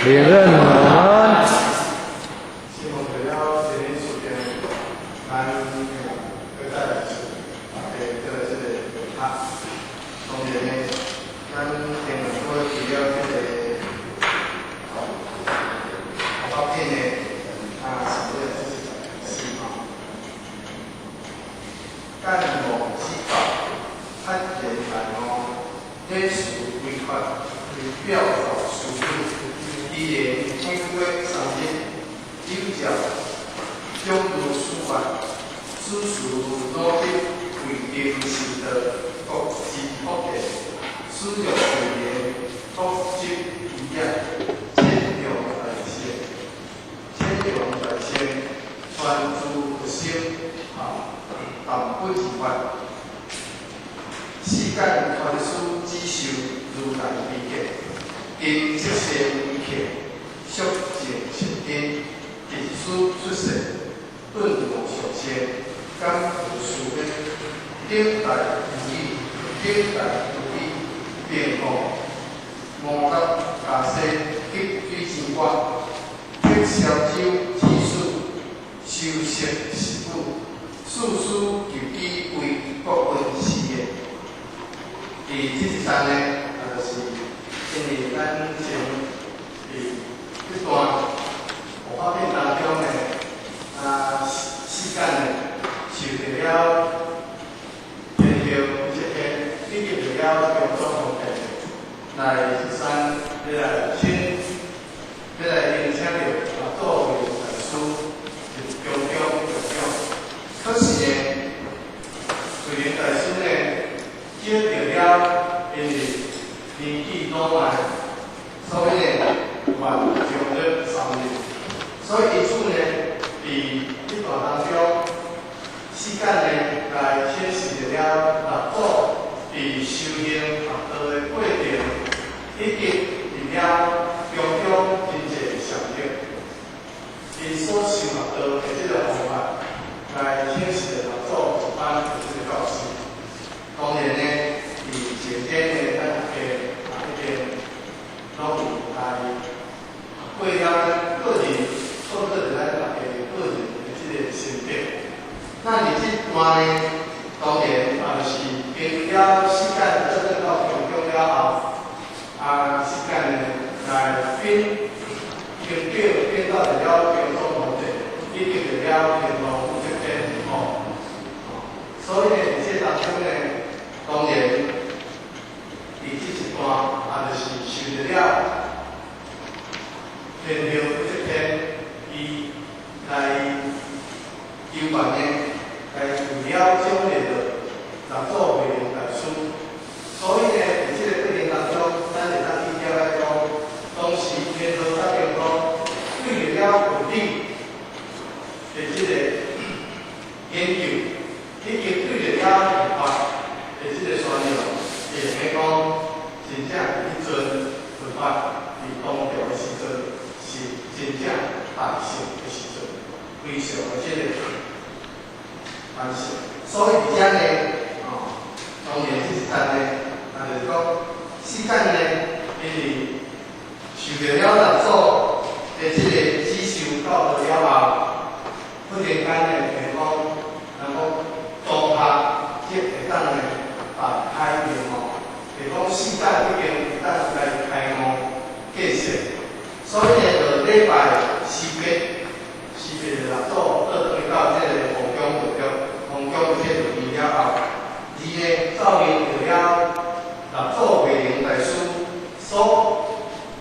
连任我们希望大家今年暑假，咱各在这个是他，当然呢，咱电脑科主要这个方面呢，是这个是干部指导，发言来这属规范为表达书记，依然经过3日。有效将读书法，此处努力为定时的国际福利，使用语言国际语言，千用在先，专注不息，淡不自发。世界传输指数如来理解，因这些为客，速见前因。历史出世，顿悟上先，感悟思维，顶代如意，变好，五角加西，急水前观，铁烧酒技术，修习实务，事事入机为国文事业。第73呢，就是因为咱前这段。画面当中呢，时间呢，受到了天后这篇，毕竟受了中国皇帝来13来邀请到作为大师是中可是呢，虽然大师呢接到了因为年纪老迈，所以呢，还将了3年。所以因此呢，在这段当中，时间呢来显示了六祖在修行学道的过程，以及入了种种真正的上入，因所修学道的这个方法来显示了六祖一般的这个教示。当然呢，在前天呢，咱大家一边拢有来过了个人。做个人来大家个人的这个心得。那你这段呢，当然就是经了时间做到中了后，时间呢来变到了中中皇帝，已经了天皇这边所以呢，在这当中呢，当然在这一段就是受到了天皇这边。来游玩呢，来为了奖励的六祖慧能大师，所以呢，在这个过程当中，咱会当理解来讲，当时天皇甲中国为了稳定的这个研究，以及对了文化的这个宣扬，会使讲真正迄阵文化在当朝的时阵是真正大盛的时阵。非常的这个关系，所以而且呢，当然这13呢，就是讲时间呢，因为受到了六祖的这个指授到了后，忽然间呢，就是讲，当下这会当呢，开明就是讲世界已经会当来开幕建设，所以呢，就礼拜4月。六祖倒退到这个皇宫这个位了后，呢造明就了六祖慧能大师所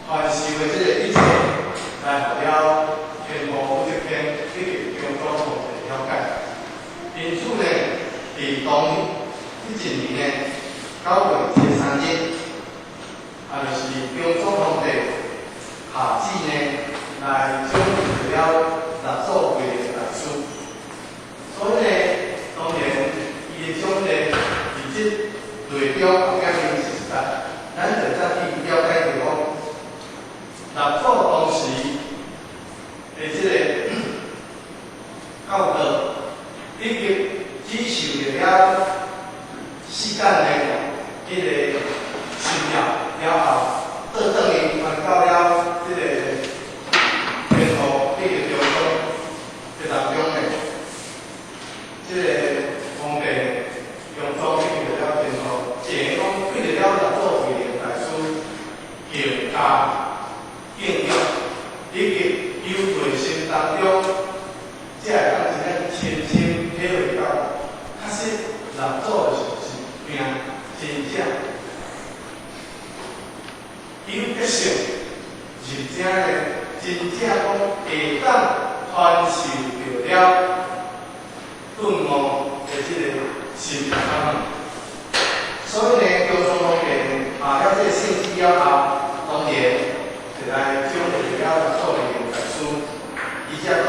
传授的这个一切，来互了天皇这边以及中国皇帝了解。因此呢，在当这一年呢9月13日，就是中国皇帝下旨呢来奖励了。六祖慧能大师，所以呢，当然，伊的奖励在这内中后面是实在，咱就再去了解着讲，六祖当时的这个教导，以及指授了世间内容，这个信仰了后，倒转去传到了这个。即个方面用装去了了之后，一个讲为了合作会的大师评价应用，以及优培生当中，才会当真正深深体会到，确实合作的是命真正有决心，认真的，真正讲会当传授着了顿悟的这个心态。所以呢，高中方面了这个性质了后，当然就来掌握了合作的大师，而且讲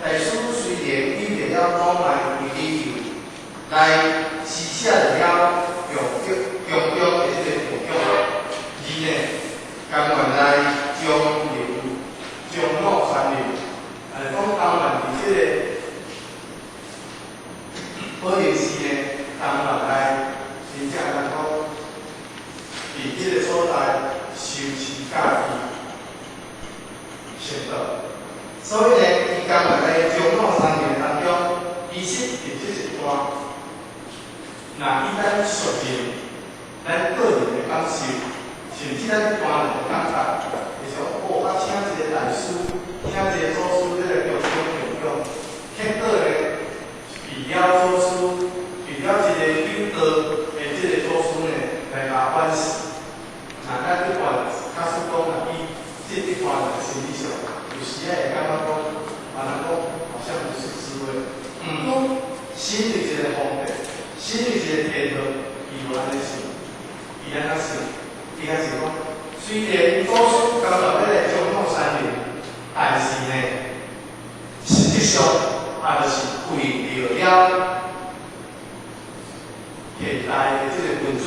大师虽然伊着了讲来为理由，来施写着了用中的这个图像，而呢，甘愿来将路传入，讲甘愿伫这个保健室呢，甘愿来真正能够伫这个所在修持家己成道。所以呢，伊甘愿来将路传入当中，其实伫这一段，若伊咱熟认咱个人的感受，甚至咱一般人的感觉，就是讲，我请一个大师，请一个祖师来共用，结果呢，除了祖师，除了一个有道的这个祖师呢，来甲反思。那咱一般假使讲，以这一般人的心理上，有时会感觉讲，人讲好像不是滋味。毋过，新的一个方法，新的一个天道，伊无安尼想，伊安怎想？伊开始讲，虽然祖师刚到要来将路传入，但是呢，实际上也就是为着了现代的这个君主、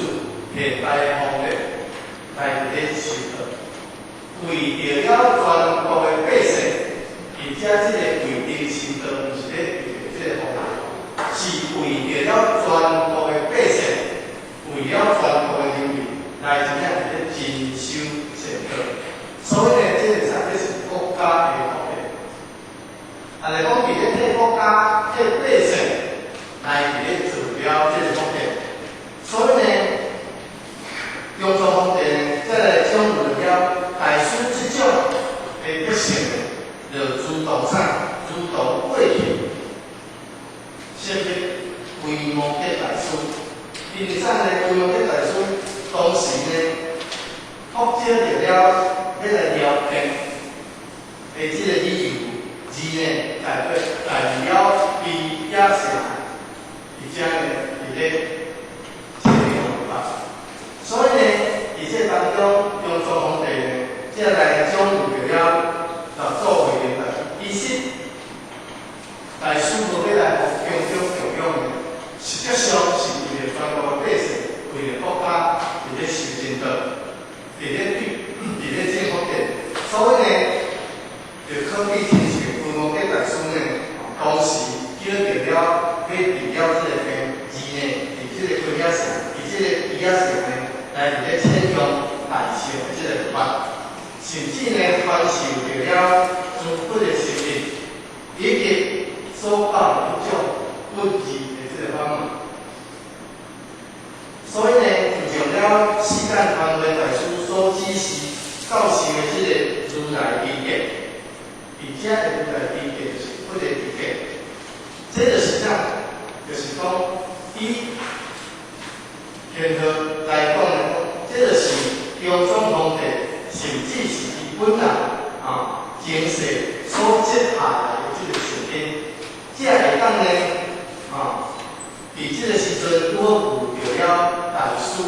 现代的皇帝来咧修道，为着了全国的百姓，而且这个为定修道，毋是咧为着这个皇帝，是为着了全国的百姓，为了全国的人民来真正咧真修成道。所以呢，这个才是国家的目的。但是讲，伫咧替国家、替百姓来伫咧做了这个目的。所以呢，中宗皇帝呢，再来掌握了大师这种的德性呢，就主动啥？主动过去，先去规模的大师。因为啥呢？规模的大师当时呢，福州着了要来聊天的这个理由，而呢，代表比亚城，而且呢，伫咧这个方法。所以呢，伫这当中，中宗皇帝呢，才来掌握着了合作会的其实，大师无要来互中中供养的，实际上是为了全国的百姓，为了国家，伫咧修真道，伫咧正福德。所以呢，就可比天上规模的大师呢，当时叫着了，要除了这个病，而呢，伫这个比亚城，伫这个比亚城呢，来伫咧请用大笑的这个法，甚至呢，传授着了诸佛的心灵，以及所报的一种本质的这个方面。所以呢，就像了世间传会大师所指示教授的这个如来理解，而且的如来理解就是佛的理解，这就是啥？就是讲以现在来讲呢，这就是中宗皇帝，甚至是伊本人前世所积下来的这个成因，才会当呢伫这个时阵，如果有了大师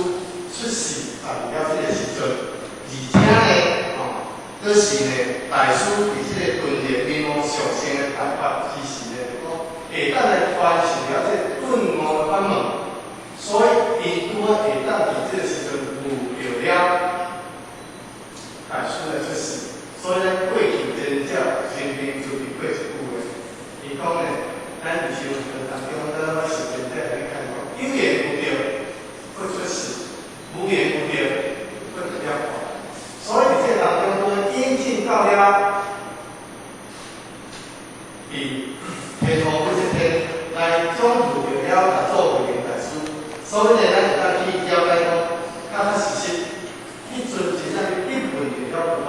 出世办了这个时阵，而且呢，佫是呢，大师伫这个训练面目上升的办法，其实呢，会当来传授了这个顿悟的法门，所以因拄好会当伫这个时阵有了大师的出世，所以呢，过去真正先民就伫过一句话，伊讲呢，咱修课当中，咱要实践在来看讲，有言有对，会出世；无言有对，会得了法。所以伫这当中，都引进到了伫天后不是天来来总负着了合作会员大师，所以呢，咱就当去了解讲，较实实，迄阵真正一问就了不法，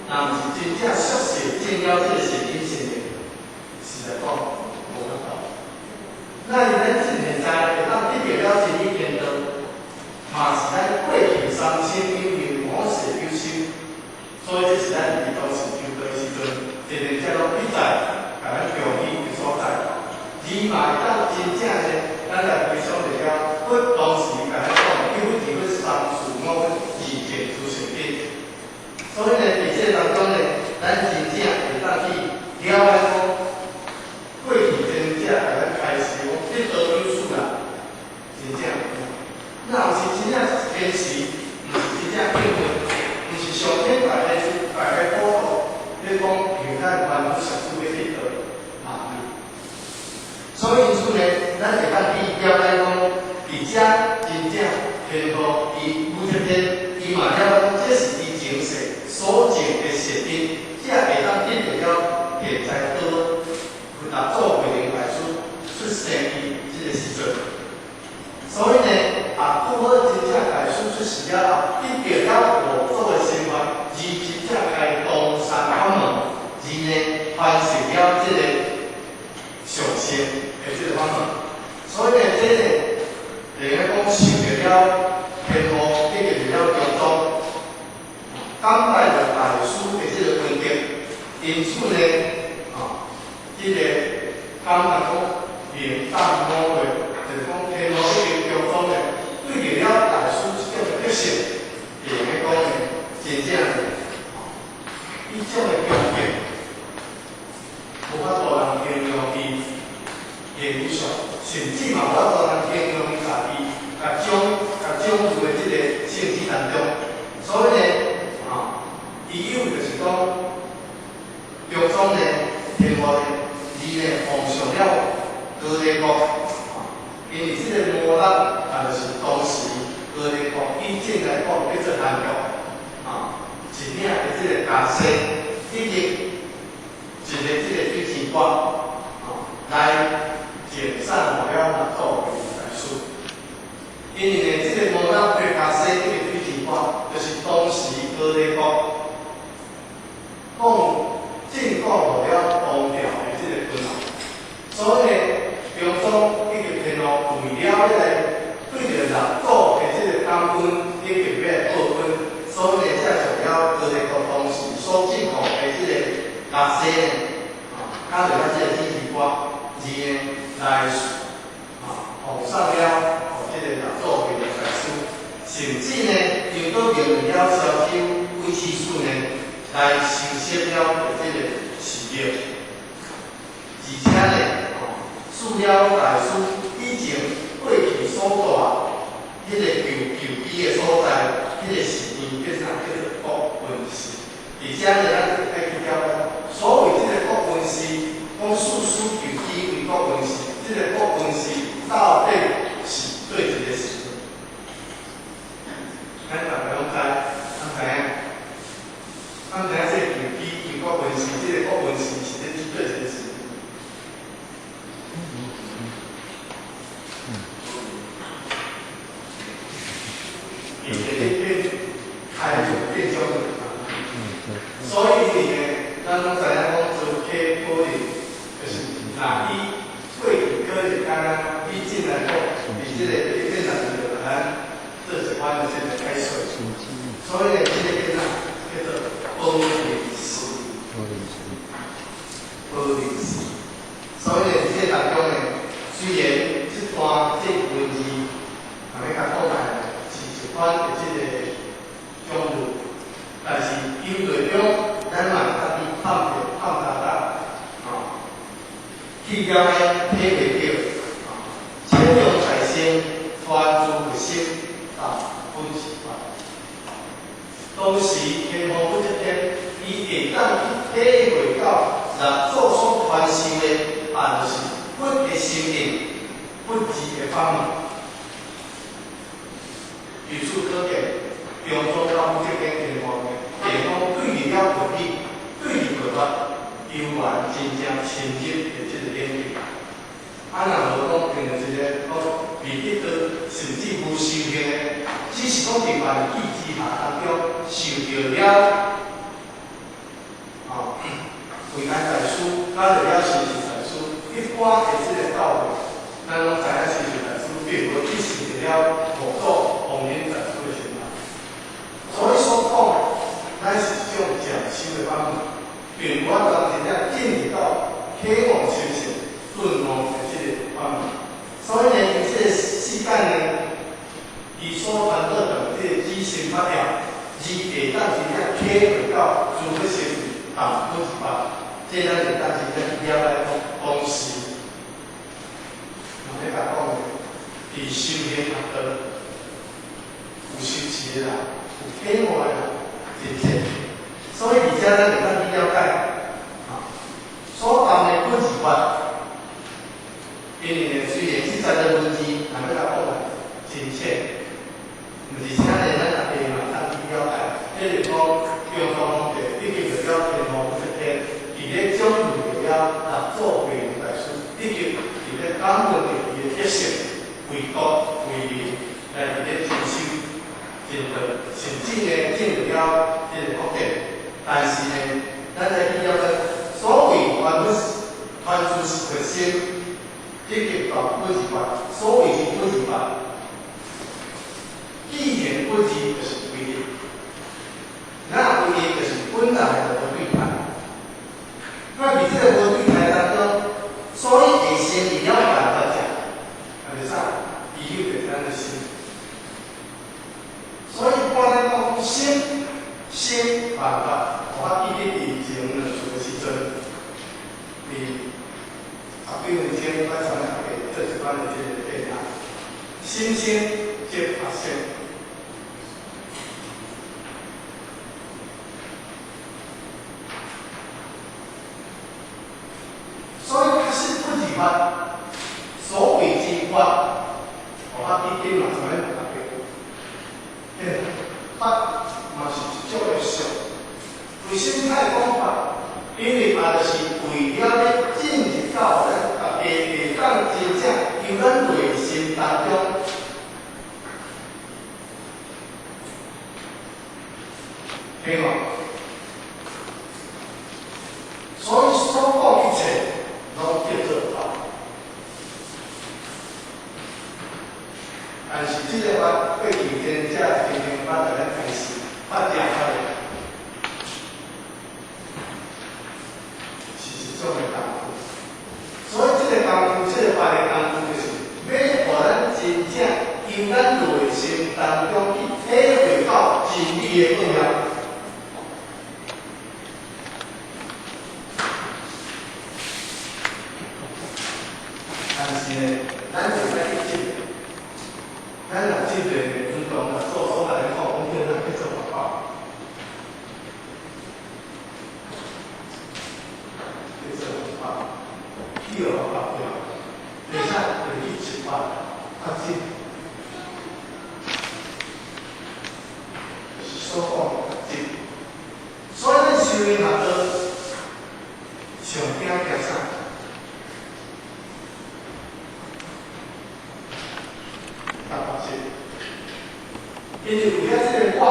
若毋是真正熟悉证了这个神经性的，实在讲无法度。咱现在会当得到了真理天道，嘛是咱过去3000年模式的优秀，所以这是咱伫当时求道的时阵，一定才拢比赛，甲咱强义的所在。而嘛会当真正的，咱来回想着了，我当时甲咱讲9分、2分、3分、4分、2件出成品。所以呢，伫这当中呢，咱真正会当去了解讲，过去真正甲咱开始讲，这道优势啦，真正。那毋是真正坚持，毋是真正应用，毋是上天大家辅导，你讲凭咱万夫实施要去倒，嘛毋。所以因此呢，咱会当去了解讲，伫遮真正天父伊武则天，伊嘛了解讲，这是伊前世所种的善因，才会当得到了现在倒去合作会员大师出生伊这个时阵。所以呢，拄好真正大师出世了后，得到了合作的生活，而真正开东山法门，而呢完成了这个上升的这个法门。所以呢，这个人家讲受到了天父，得到了中宗，当代的大师的这个根基，因此呢，这个刚才讲明大魔会。就是讲，天父这个中宗呢，对着了大师这种的特性，会用讲呢，真正的，伊种的强劲，无法度人形容伊的理想，甚至嘛无法度人形容伊家己，种入的这个性质当中。所以呢，伊有就是讲，中宗呢，天父呢，伊呢奉上了高丽国。因为这个摩纳，就是当时高丽国以前来讲叫做韩国，一领的这个加西，以及一个这个飞机官，来减散了合作会员大师。因为呢，这个摩纳对加西这个飞机官，就是当时高丽国进贡了东条的这个困难，所以呢，中宗天父为了迄个对着合作的这个工分，以及要报分，所以呢，才从了高丽国当时所进贡的这个垃圾呢，加入咱这个机器瓜，而呢来奉上了这个合作会员大师，甚至呢，又搁命令了萧州卫生署呢来收摄了这个事业，而且呢，塑料大师。以前过去所大迄个球机的所在，迄个是因叫啥？叫做国分寺。而且呢，咱爱去了解，所谓这个国分寺，讲四书球机为国分寺，这个国分寺到底是对一个事？咱大家拢知，咱知这个球机为国分寺，这个国分寺是咧对一个事？开始变相的，所以呢，咱拢知影讲做 K 可能就是以过去可能以前来讲，以这个变成就咱这一款的这个开始，所以呢，这个变叫做保龄式，所以呢，这个当中呢，虽然这段这文字，我们讲讲来是一款的这个。中路，但是因内中咱嘛较去探讨，去了解体会到，千用在先，发自内心，本是法。当时天父武则天，伊会当去体会到合作所传授的，就是佛的心灵，佛智的法门。由此可见。中宗到武则天天皇，天皇对于了佛理，对于佛法，有完真正深入的这个研究。啊，若无讲变成一个未得到甚至无修行的，只是讲平凡意之下当中受到了，为安大师，他就了修行大师，一般的这个道理，咱拢知影修行大师并无去实现了五祖弘忍大师的成就。所以所讲，咱是一种讲修的方法，并无法当真正进入到希望修行、顿悟的这个方面。所以呢，伊这个世间呢，伊所谈到的这个知行法了，伊会当真正体会到如何修行同不一法，这咱就当真正了解讲是，我咧甲讲，伫修行学道有修持的人，有体悟的人，真正。所以而且咱就当去了解。所谈的不二法，因为呢，虽然这10个文字，咱要甲讲来真切，而且呢，咱大家嘛当去了解，即是讲用方的，毕竟就了天皇这天，伫咧讲论的了六祖慧能大师，毕竟伫咧讲论的伊的一生，为国为民，伫咧进修，进到甚至呢进入了这个国家，但是呢，咱在去了解。所谓凡夫是心，这个道不二法。所谓是不二法，既然不二就是规定，那规定就是本来的无对待。那伫这个无对待当中，所以会先你要办法讲，就是啥？伊有着咱的心。所以我咱讲心办法，我记得以前的时阵。10几年前，我常常给这几班的这个电台，新鲜皆发现。所以它是不二法，所谓之法，我记得嘛，常常讲的，法嘛是一种的术，为什么太讲法？因为嘛，就是为了咧进入到咱大家会当真正由咱内心当中，希望。所以所讲一切，拢叫做法。但是这个法，过去真正法在咱开始发展出来。这个功夫，所以这个功夫，这个法的功夫，就是要互咱真正由咱内心当中去体会到真理的重要。但是呢，咱就在去进，咱若进的运动啊，做所来讲，我们叫咱去做法宝。第二个法对吧？等下有一句话，发现说话进，所以咱修行学道上惊惊啥？大发现，因为为了这个话，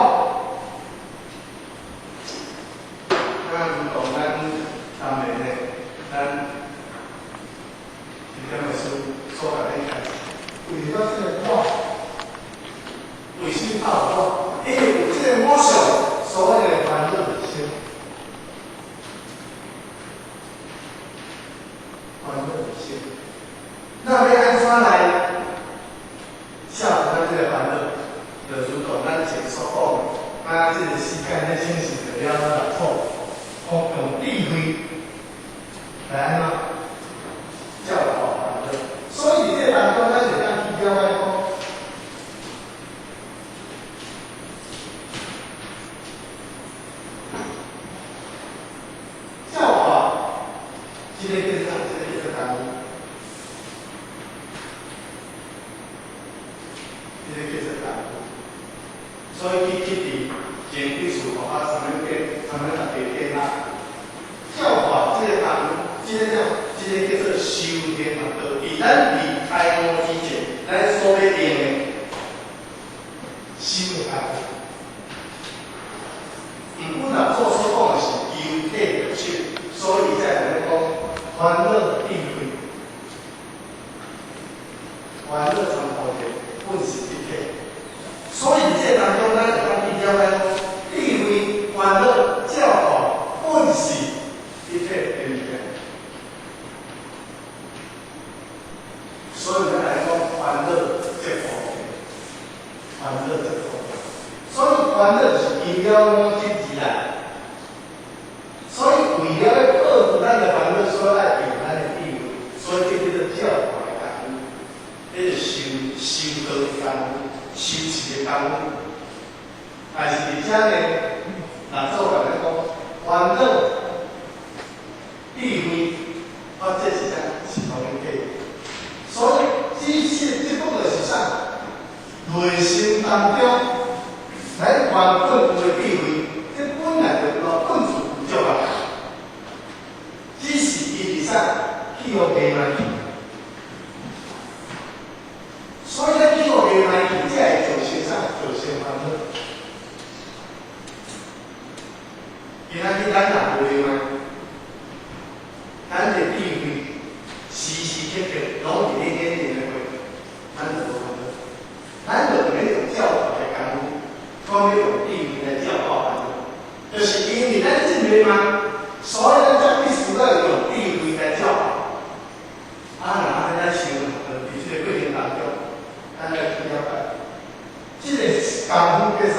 咱讲咱面呢，咱。这本书说来一开始，为了这个话，为什么话？因为有这个魔想，所谓的烦恼心，烦恼心。那要按怎来消除咱这个烦恼？就如同咱前所讲，咱这个世界咧清醒着了咱错，用智慧来安怎教导。所以这当中，咱就当去了解讲，教法，这个就是这个单位，这个就是单位。所以去前几次我他们特别讲，教法这个单位，这个叫。这个叫做修炼法道。伫咱离开悟之前，咱所要用的修法。毋过若做所讲的是由体入手，所以才会讲烦恼智慧，烦恼参透者本是一体。所以这当中，咱就当去了解讲，智慧、烦恼、教法本是一体的物件。所以咱来讲烦恼即佛，烦恼即佛。所以烦恼就是因了悟之而来。所以为了要克服咱的烦恼，所以爱用咱的智慧，所以这叫做教化的功夫，这是修道的功夫，修持的功夫。但是而且呢，若做人来讲，烦恼、智慧，这是同一体。所以这讲的是啥？内心当中，咱原本有的智慧，这本来就本自有足啊。只是伊伫啥去互迷茫去，所以咱去互迷茫去，才会造成啥？造成烦恼。今仔日咱若迷茫，咱的智慧时时刻刻拢伫咧眼前的过，咱就无烦恼。咱就免用教化的功夫，讲要用智慧来教化烦恼，就是因为咱真迷茫。所以咱才必须要用智慧来教化。若安尼咱想，伫这个过程当中，咱来去了解，这个功夫叫啥？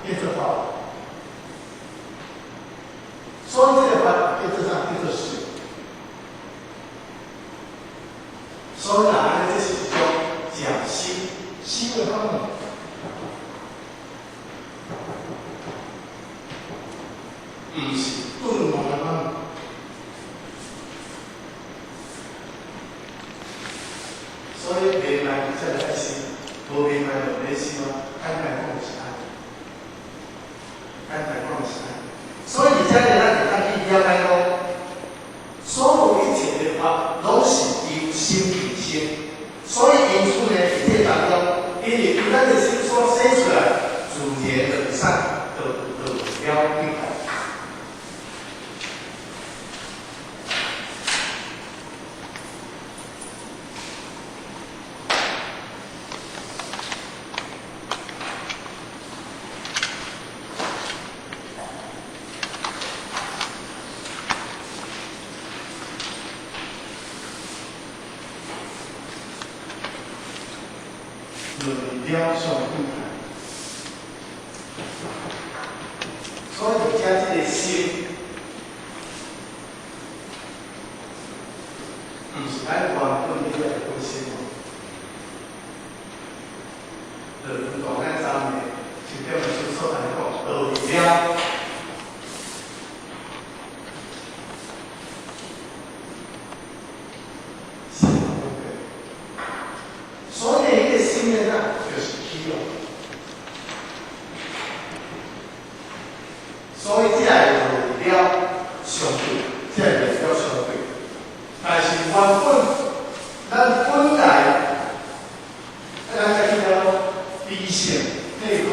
叫做法。所以这个法叫做啥？叫做修。所以安尼这是一种讲修的方面。毋是顿悟的方面，所以迷茫才来修，无迷茫就袂修啊。简单讲是安尼，简单讲是安尼。所以而且呢，咱就当去了解讲，所有一切的法，拢是由心而生。所以因此呢，在这当中，因为由咱的心所生出来，自然而然就了解。论了上厉害，所以而且这个心，毋是咱原本你要有心哦。就如同咱昨暝前点书所来讲，道理了。所以一个心呢，就是虚妄。所以这个就了相对，这个就了相对。但是原本咱本来，咱在去了理性内空。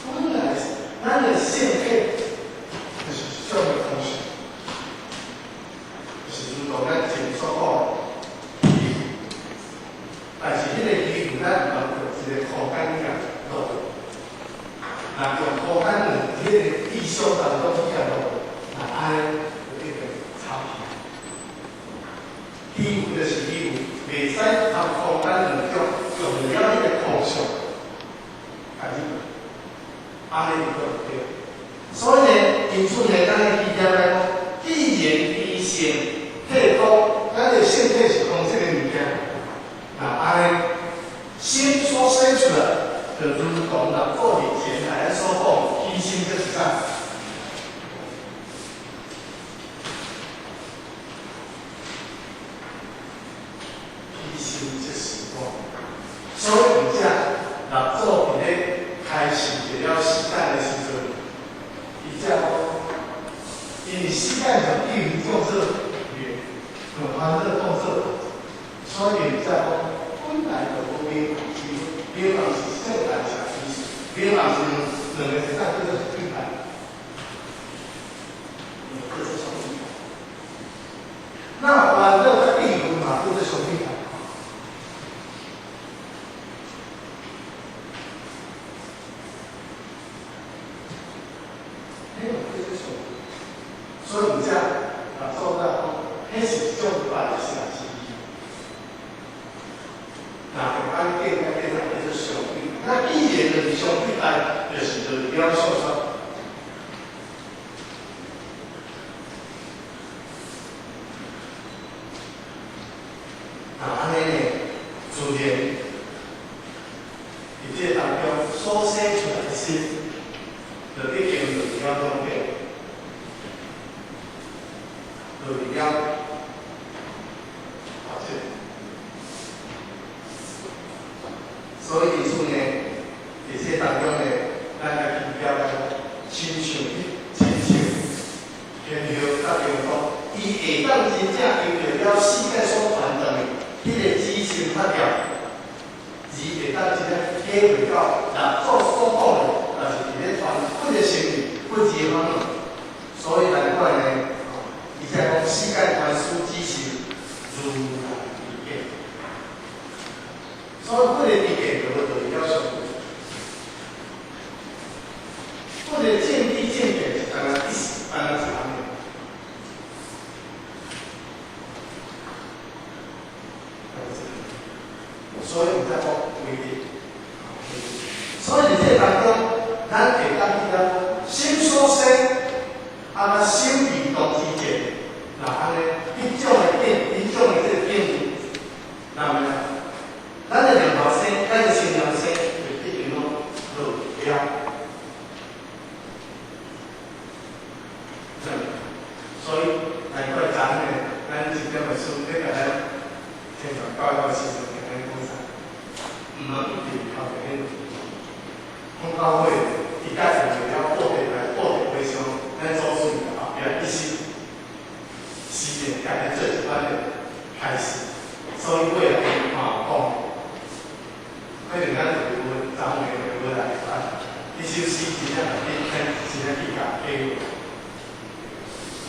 本来咱的性体就是这样的东西。如同咱前所讲的，但是迄个衣服咱唔是一个空间个路，若用空间的迄个意象当中去个路，那安尼就变成差别。衣服就是衣服，袂使按空间两种用了迄个空相，安尼，安尼就对。所以呢，因此呢，咱个去了解讲，既然理性体空，咱的性体是空这个物件，那安尼心所生出来，就如同咱过年前来所讲，虚心就是啥？虚心就是光。所以而且，若做伫咧开始就了时间的因为膝盖上地缘重视也很欢乐重视，所以在讲本来就无边边人是正常下意识，边人是两个身上这个是对白，这是小地方。那欢乐的地缘嘛，这是小地方。所以唔只做到讲，迄是一种办法是之一。那平安健康健康就是上品，那既然就是上品来，就是就了受伤。那安尼呢，自然伫这当中所生出来的心，就已经就了中间。就了，所以因此呢，在这当中呢，咱来比较亲像，偏向甲中国，伊会当真正因着了世界所传达的迄个知识发条，而会当真正体会到咱所讲的，但是伫咧传不着生命，不结婚，所以难怪呢。而且讲世界传输知识如来理解，所以不能理解就会了上。不能见地见解是当然意思，当然是安尼。所以唔再讲规定，所以伫这当中，咱会当去了心所生，啊，心与动之间。那安尼，迄种的迄种的这个变异，那么，咱的两条线，咱的心两线，就一定拢就了。所以难怪咱呢，咱这本书这个咱天上高高时阵给咱讲啥，唔能一直靠别人。通告会，一开始就要获得回收，咱做事啊，不要一心。时间改变最喜欢的开始，所以未来讲，可能咱就会咱们会来啊，一休息真正变天，真正去甲机会，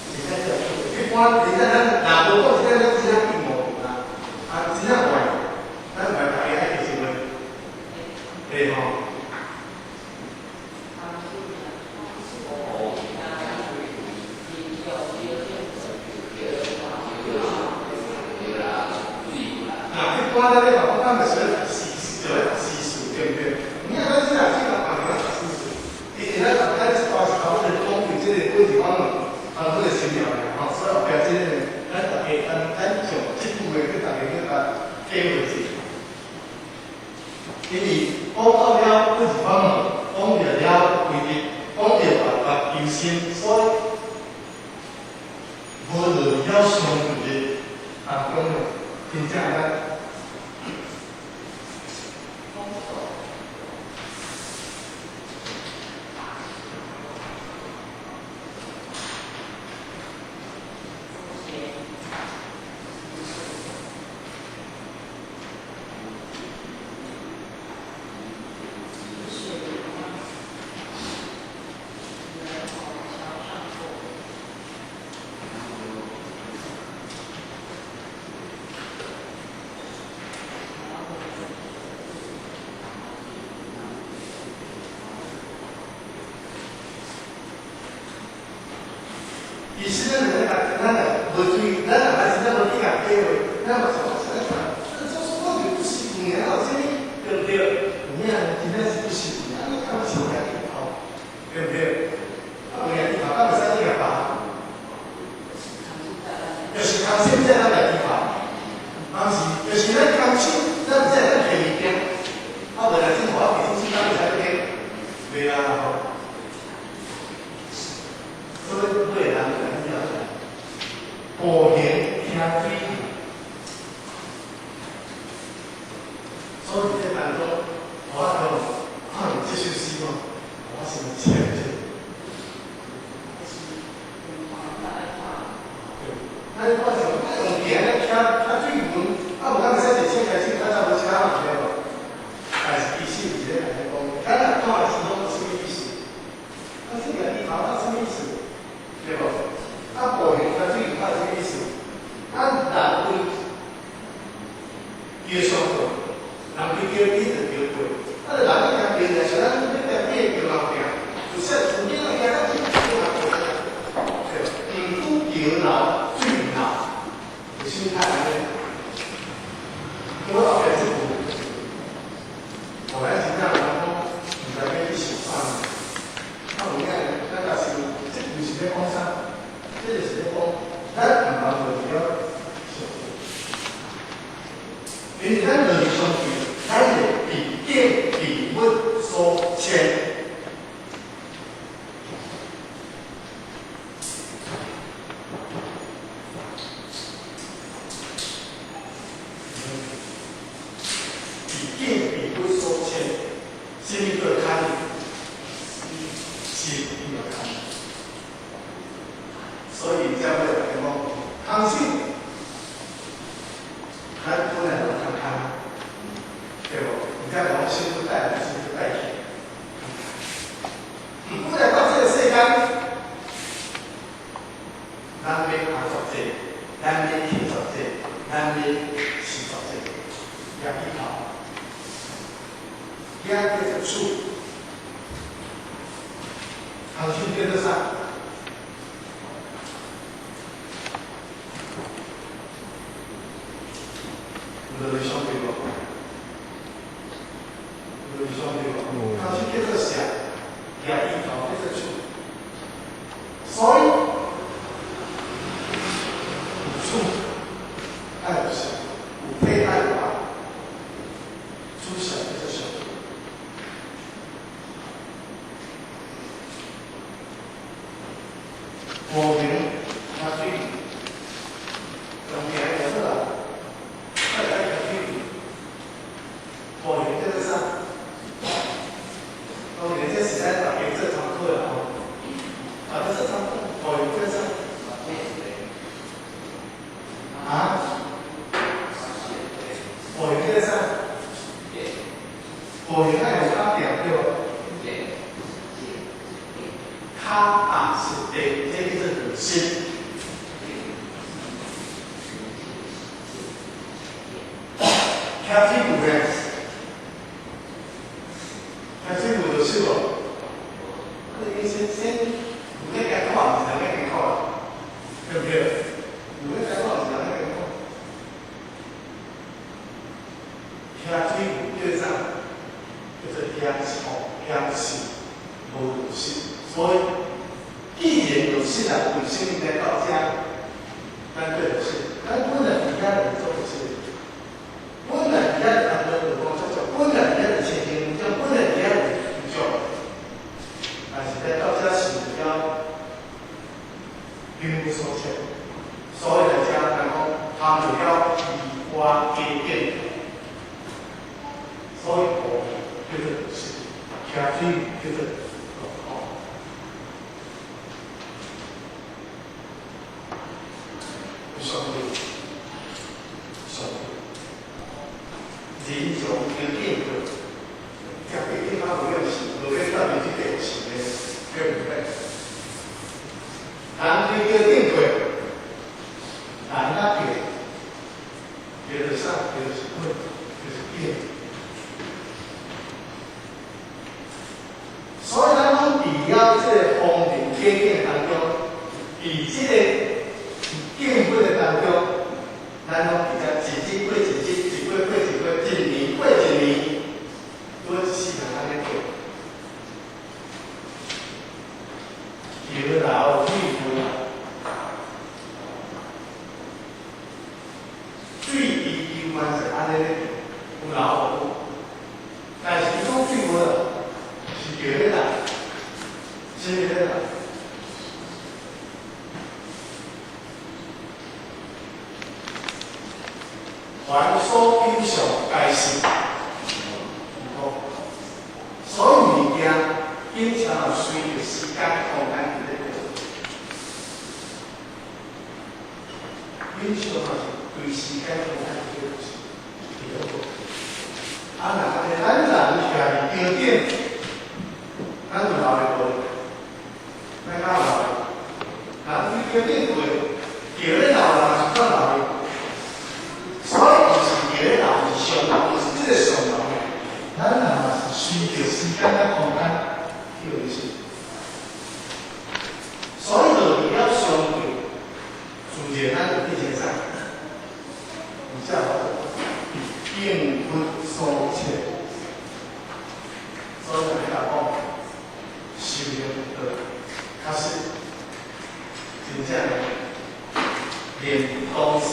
真正就一般真正咱若无讲真正真正变无啦，啊真正坏，咱咪大家爱去行为，对吼。我在那个我们是习俗，对不对？你看咱现在这个行业习俗，你那咱到时候的东西，这个规矩方面，这个新苗的哈，所以不要这个，咱大家咱从这部分去大家去体会一下。因为讲到了规矩方面，讲到了规矩，讲到把优先，所以无论要相对的当中，真正咱。以前的人咱无对，咱还是咱无去甲体会，咱嘛说实在，这说到底不习惯啊，什么对不对？你看今天是不习惯，你看不习惯地方，对不对？啊，人家地方，咱们三地方，就是讲现在那个地方，当时就是咱讲起，咱在咱便宜点，啊，未来政府要提出咱们才对，对啊。所以未来果然听非，所以这当中，我讲，这就是希望，我是前进。你看像用电咧，车水分，无咱会使直接开始，差不多车嘛，对无？但是意思是咧，来讲，咱若看的时候是什么意思？这个地方它什么意思？对无？保险车水分它什么意思？人为约束过，人去叫你就叫过，人去听别人说，咱你听别人叫人听，就是有啲人听咱听别人讲，对，政府叫闹最闹，就心态来咧。我老爸是后来真正人讲，唔知要去想啥，有影，咱若是这就是咧讲啥？这就是咧讲，咱唔能够了。因为咱人相对，咱是比见比问所牵。比见比问所牵，心里个看，心里个看。所以这样会来讲，康信，咱不能够看看。对不？你看我们心不带，心不带去。不然到这个世间，咱要学作者，咱要听作者，咱要是作者，也依靠，也叫做处。康信叫做啥？我们相对不？康熙叫做想，也依靠叫做处，所以处爱有想，有配爱有爱，处想叫做想。我们他对用别人的了，大家要对，我们叫做啥？人家实在打给这堂课了啊，这堂课有这上啊，有这上，有那有他点对吧？他是对，这个是心。Categories。这个就是了，那先，我在改考，你才该考了，对不对？我在改考，你才该考。听嘴对上，就是听好，听细，无有心。所以，既然有心了，有心应该到家，咱对的是，咱不能人家人做的事，不能人家人做的工作，不能人家的前景，就不能人家的。但是在到家时要并不所求，所以来讲，然后他们要以花给变，所以我就是下水就是上对，人种跟变革。讲给地方不用洗，我跟到底去给洗的，对不对？咱这个定规，咱那个，觉得上，觉得是对，就是变。所以咱讲比较这个风景天变当中，以这个定规的当中，咱讲比较几斤贵几斤，几贵贵几贵，几年贵几年。多细的那个有老最多，最低一般是安尼咧，有老有，但是讲最多的是别的，是别的。还所经常该是。所有物件经常随着时间空间伫咧变。允许嘛是对时间上咱就是比较多。啊，那咱人徛伫顶点，咱就留咧无，咱较留咧。那对顶点过，叫咧留人是较留咧，所以就是叫咧留是上留，就是即个上留。咱若嘛是随着时间甲空间叫伊是，所以就你要相对。自然咱就变成啥？有啥好？应不所切，所以咱讲修行的开始，真正练当时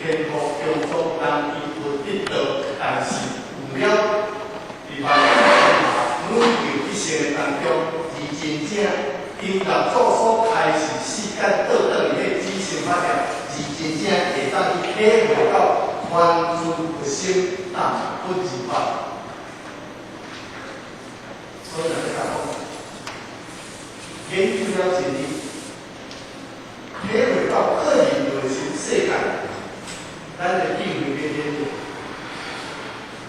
天福中中人伊有得到，但是有了伫万努力一生当中，而真正因合作所开始时间倒转去执行发展，而真正会当去体会到关注核心但不自发。所以咱咧讲，研究了真理，体会到个人内心世界，咱的意味变变多。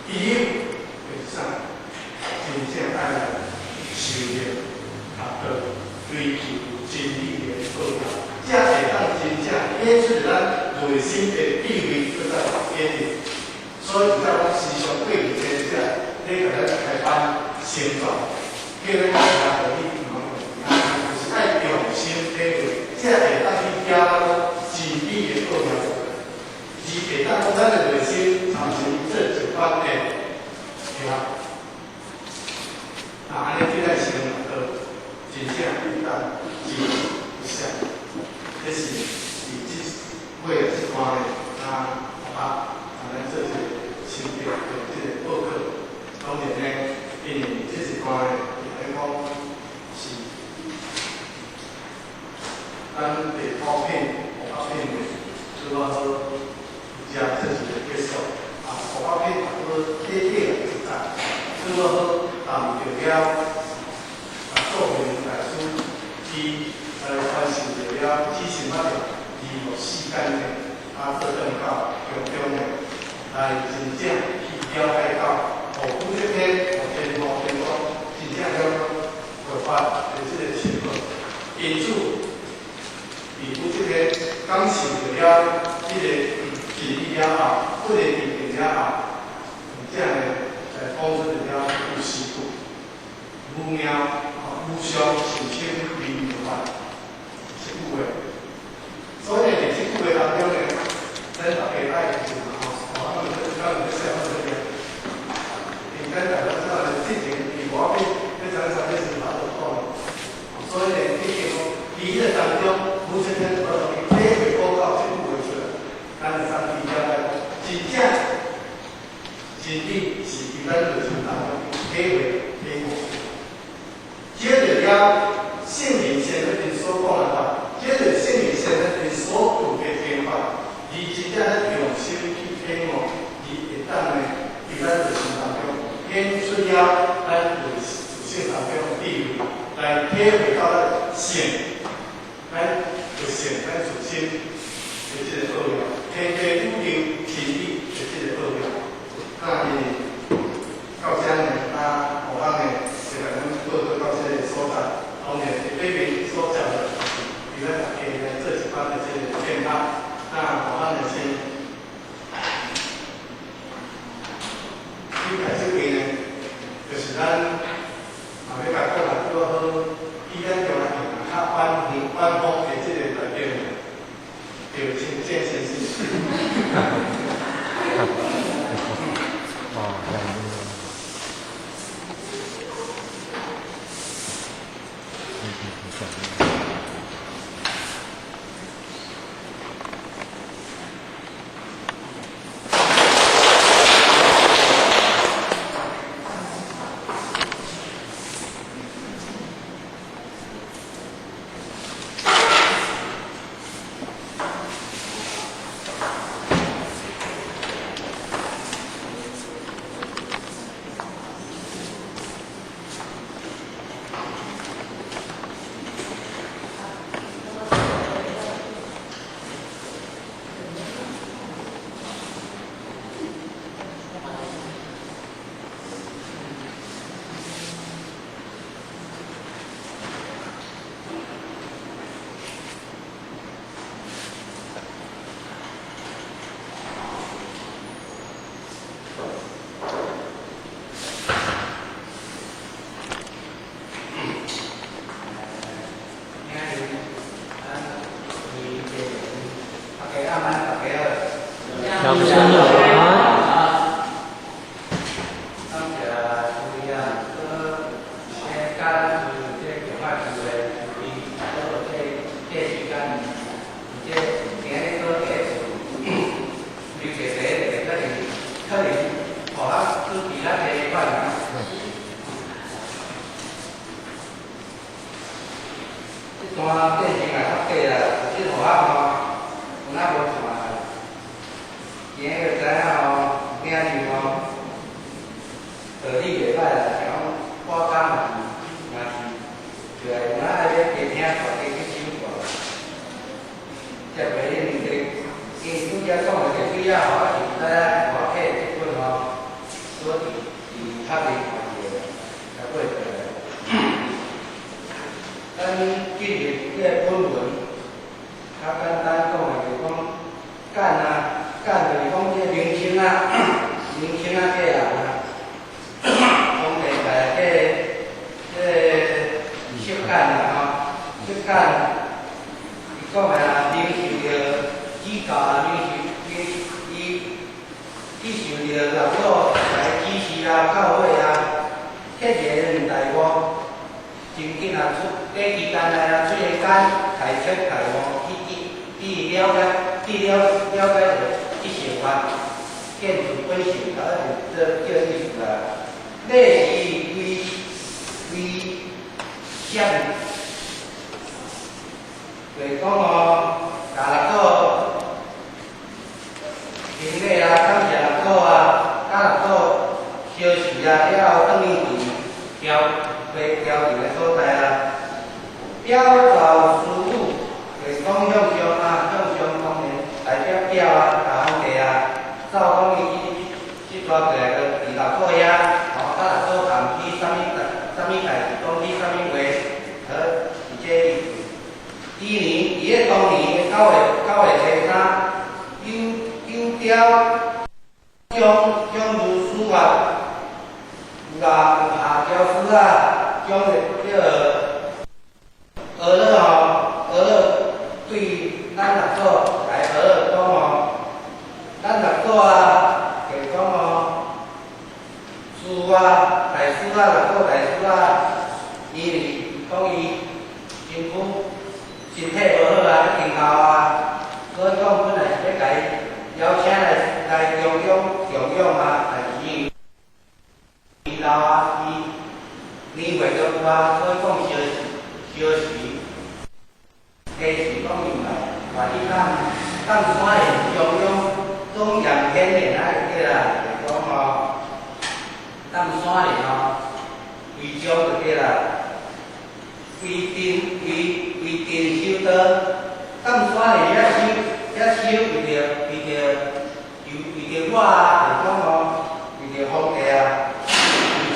第一，就是啥？真正爱来修炼、学道、追求真理的道路，才会当真正显出咱内心的意味搁在坚定。所以，在我时常对你这些，你个咱台湾先转，叫咱大家合力就是爱用心体会，才会当去行真理的道路，而会当讲咱的内心产生这一番的呀。那安尼对咱生活真正会当真有效，这是以为了这方面咱做一个新的这个报告，当然呢，因为这一方面来讲是咱的普遍的如何好将这是个结束普遍好体贴的存在，如何好当着了做明大师去传授着了知识发展，而无时间内做等到强中的。来真正去了解到，夫这篇天中真正了合法的这个情况，因此，夫这篇刚受了这个真理了后，不能认定了后，这样的帮助了有师傅，武庙武商是千里无法，是有的。所以在这句话当中呢，咱大家爱就是应该大家知道的事情，比我比非常少的是拿得到。所以呢，第一个当中，目前呢，我从体会报告全部为出来，咱的上帝交代，真正真理是伫咱日常当中体会过。接着了圣灵先生因所讲的话，接着圣灵先生因所做的变化，而真正用心去体悟，而会当呢，伫咱日常当中。显出了咱自性当中的地位，来体会到咱性，咱自性、咱自身的这个奥妙，天天笃定真理的这个奥妙。那到这呢，我呢就把咱报告到这个所在，当然这边所讲的，与咱大家呢这几方的这个变化，那我呢先。这个呢，就是咱要甲讲来做好，以咱将来较官方的这个代表，就请见先生。即今日做嘅留学生可能互咱做其他嘅款啊。即段变成啊较低啦，即互咱吼，有哪无看？今日就知影吼，领袖吼，道理袂歹啦，像我讲嘛是，就係有哪要聽聽大家去手過，即係袂恁哋，因拄則講嘅就主要吼是在外客即本吼，所伫較袂看着，才會過來。咱進入即個本文，較簡單講嘅就講干啊，干就是講即個明星啊，明星啊這樣啊，講電台即個干啊吼，即干，伊講係啊，領受着指教啊，伊受着老祖來指示啊，教會啊，迄個年代我。真紧啊！短期間內啊，出現間提出提我，去了解着一些法，見主本性，這叫意思啦。你是為啥？就是講哦，大個經歷啊，感謝個啊，個消息啊，了等於調調嘅所在啊，表造事務，就是講向上啊，向上方面代表啊，大方地啊，照講即抓過來個領導作呀，吼，做談起啥物代志，講起啥物話，和是這意思。第二年，伊個當年9月初3，有將如書啊，有下教師啊。將這個俄勒吼，俄勒對咱六祖來俄勒講吼，咱六祖啊，就講吼，師啊，大師啊，六祖大師啊，因為講伊身軀身體無好啊，健康啊，所以講本來是要來邀請來供養啊，但是伊老啊，年月都有啊，所以講消息，假是講明白，話你當山的中央中央天然啊，個啦，就講吼，當山的吼，為將就個啦，為定修道，當山的也修為着我啊，就講吼，為着皇帝啊，為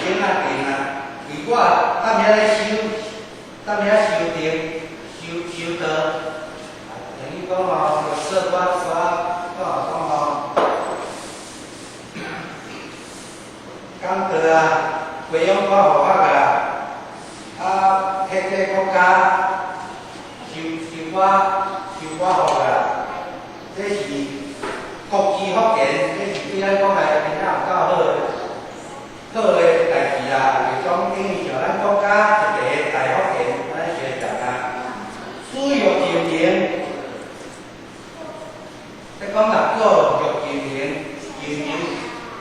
請啊定啊。我當遐咧修道，等於講吼，就說講吼，講到啊，培養我學法啊，迄個國家受我學啊，這是國際福建，這是對咱講來真正有夠好嘅代志啦，就講等於像咱國家一個大福建，咱學習啊，書玉就言，即講六祖玉就言，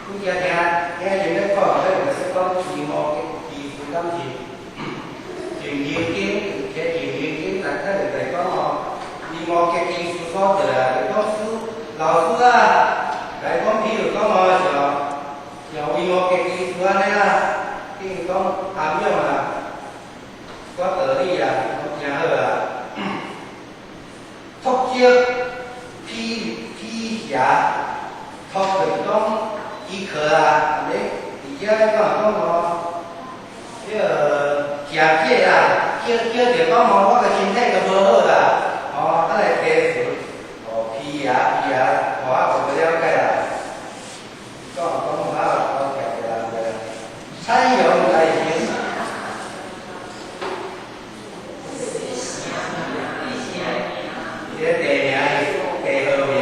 拄則聽人咧講，即講字幕字符今次就言經，這就言經，但係就講吼，字幕嘅經書所在啊，就講老師啊，來講譬如講吼像為我嘅技術安尼啦，比如講涵養啊，我道理啊，講真好啊。拓招批下，拓就是講醫科啊，而且講吼，這個假借啊，叫就講吼，我個身體就無好啦，吼，咱來提示，哦批下，互我就了解啦。講參與大型，這地名地號名，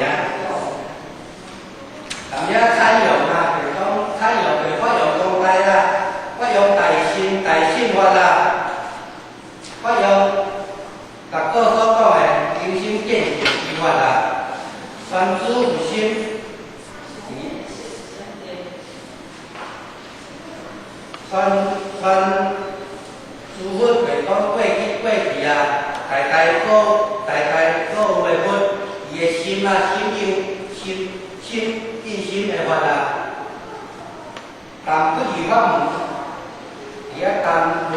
咁樣參與啊，就講參與就發揚光大啦，發揚大善法啦，發揚六祖所講法啦，三知五心。三诸佛袂讲过去啊，大概个月份，伊个心啊，心印心会法啦。但不如法门，伊啊但就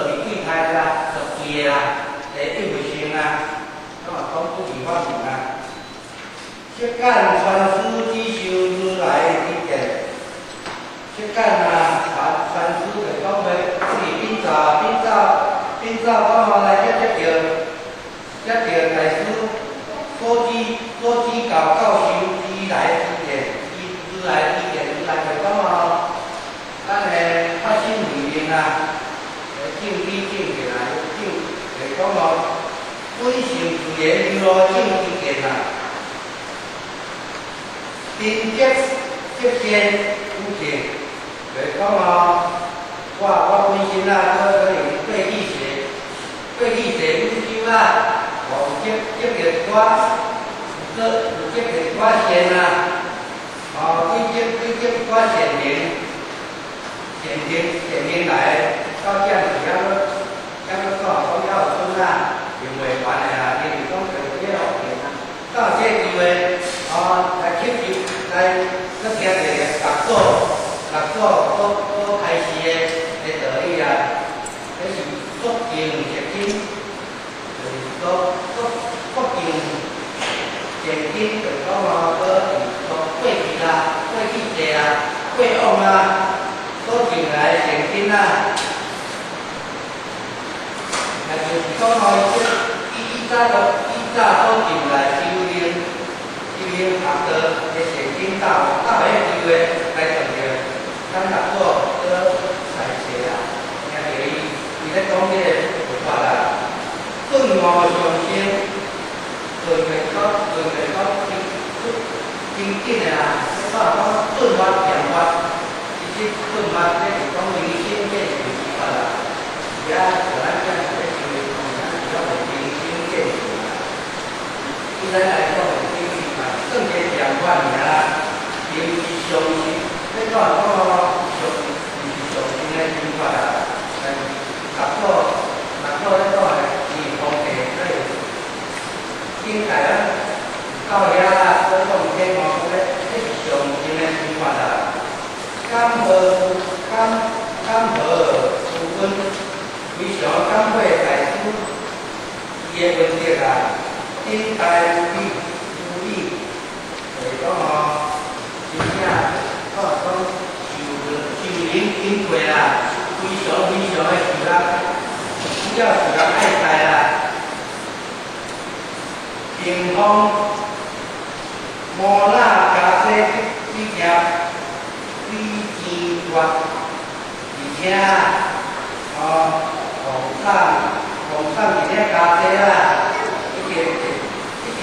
离几胎啦，就记啦，一回生啊，咁啊讲不如法门啊。即干传师之修如来之见。去干啊！传师就讲话，是变早，刚好来接大师所指教修之来之见，如来就讲哦，咱个发心里面啊，正理正见啊，就讲哦，本性自然如来正之见啊，真接见有见。就讲哦，我本身啊，我用过去世宇宙啊，接着我先啊，对接我显灵来，到这样子讲要村啊，用袂完的啊，因为讲就这样到这机会来吸收来听着六祖所开示的道理啊，这是国境结经，就是国境结经，就讲过去啦、过去世啊、过往啊，所进来结经啊，也就是讲伊早所进来修炼学道的结经到迄机会来成就。咱六祖做开示啊，听着伊咧讲这个佛法啊，顿悟上升，顿个真紧的啦。我讲顿法变法，其实顿法这是讲明心见性法啦。而家就咱讲这个修炼，咱是讲明心见性啦。对咱来讲，明心法算个变法尔啦，并不是上心。这个讲上心的心法啊，六祖咧讲的是方便，应该到遐啦，所讲天王说咧，这是上心的心法啊。甘何无分？非常感谢大师伊的分析啊，应该有理，就是讲真正。修灵经过啦，非常的受人，主要受人爱戴啦。平方摩那加西毕业非钱决，而且红上而且加西啦，一个非钱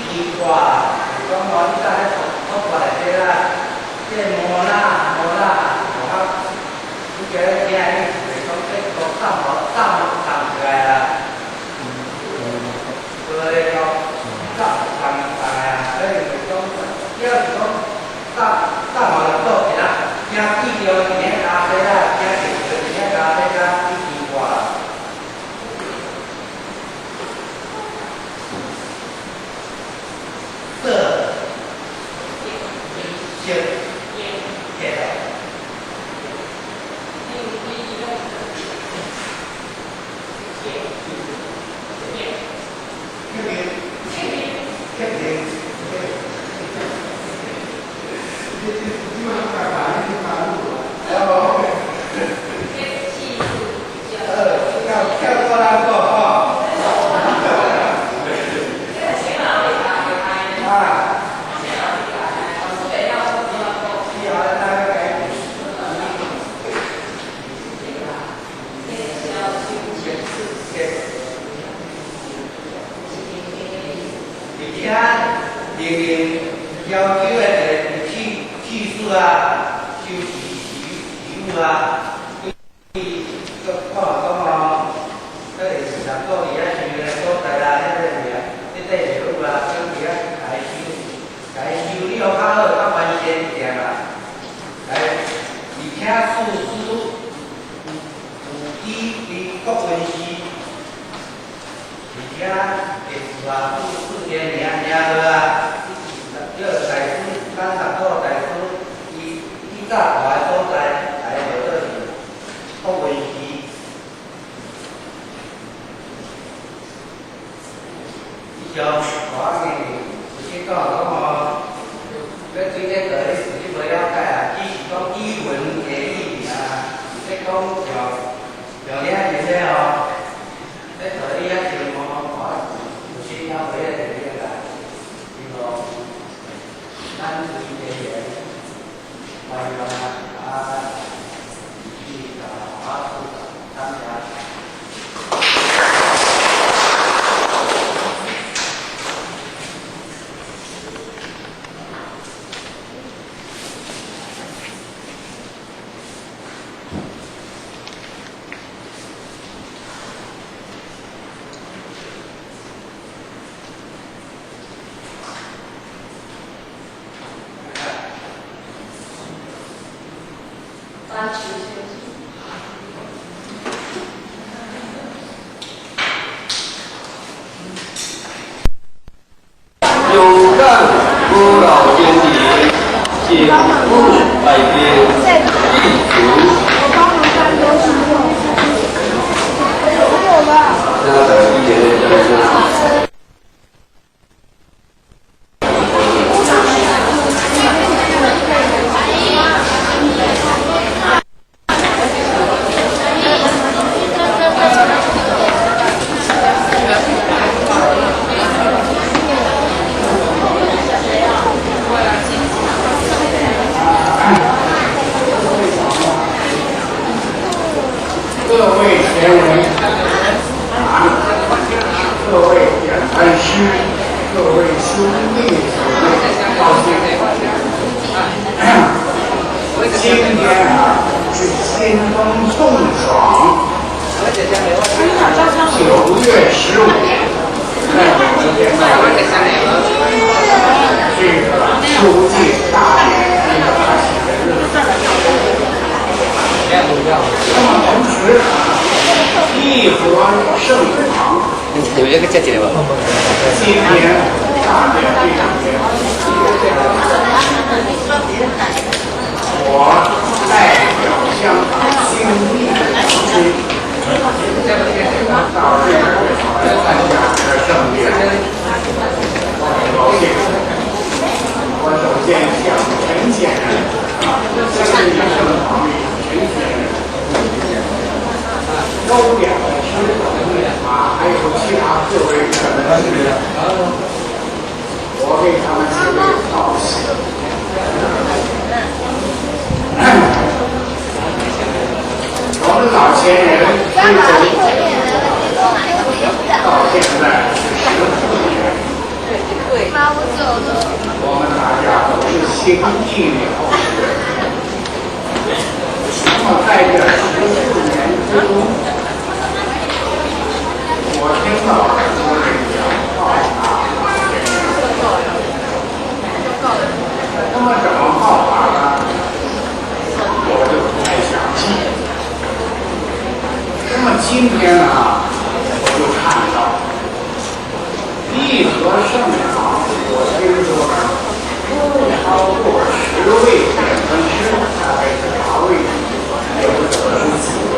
决，讲我你在学过来些啦。这摩那，你觉得听的意思是讲这个上起来啦，对，上来啊，所以就讲，要是讲上了做起来，听记着今天加些啦，听记着今天加些啦，一句话。这个看讲这个是十个伫遐修咧所在啦，迄个。呀，也是啊，四天两夜个啊，要大夫刚才做大夫，依家话都在嗰度不会议。以上我嘅先讲咁我，你最近对自己不了解啊，只是讲语文嘅语言啊，你讲有两样嘢哦。这可以要求我需要回来的这个单独的人，还有参加。有干不老先帝，请勿改变立足。那等一点点就是各位贤人，各位点赞师，各位兄弟姊妹，抱歉，今天是新风送爽，9月15，在我们这边这个秋季大典这个大喜的日子。那么同时，义和圣堂有一个姐姐吧？今天大典这两天，我代表香港新义的同志到这儿来参加这圣典，我很高兴。我首先向陈先生，新义圣堂里陈先生。周两的师还有其他各位神师，我给他们几位道谢。我们老前人追踪到现在是15年，我们大家都是新义的后人。那么在这14年之中，我听到很多人讲浩法，那么怎么浩法呢？我就不太详细。那么今天呢，我就看到义和圣堂，我听说不超过10位点分师，大概是8位。有的可能是4位。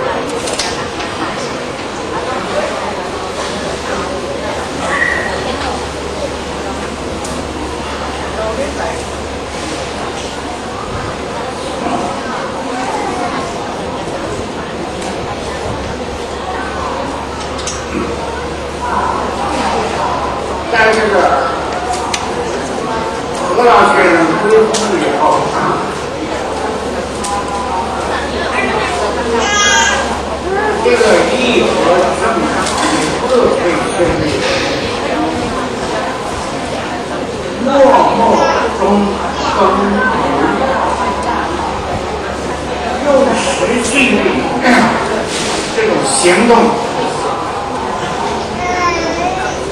在这个何老先生归宗以后，这个义和圣堂各位兄弟默默中耕耘，用实际的这种行动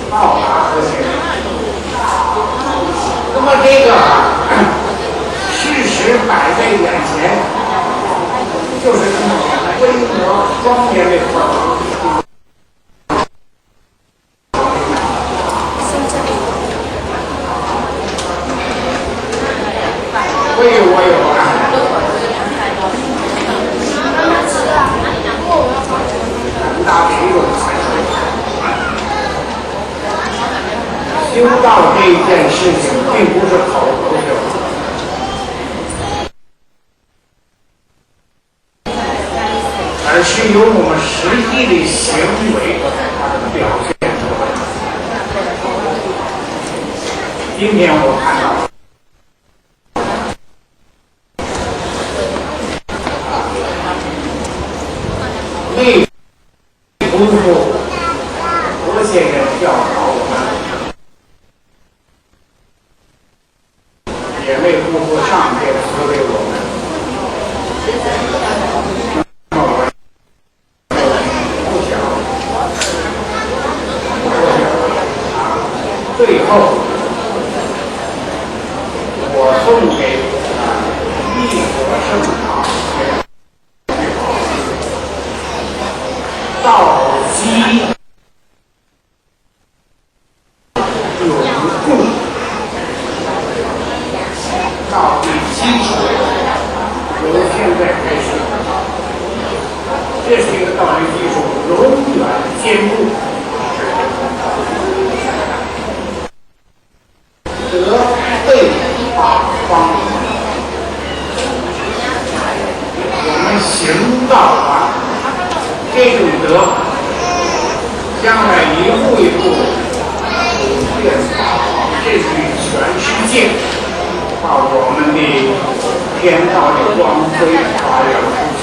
报答和谐。那么这个事实摆在眼前，就是这么规模庄严的活动。我有啊。大体有修道这一件事情，并不是口头修，而是由我们实际的行为表现出来。今天我看到内夫妇何先生教导我们，也为夫妇上天赐给我们。那么我不想，最后我送给一所圣堂。道基有共，道的基础由现在开始，这是一个道理基础，永远坚固。德备八方，我们行道啊。这种德，将来一步一步普遍至于全世界，把我们的天道的光辉发扬出去。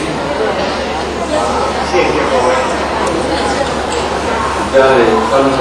谢谢各位。在当前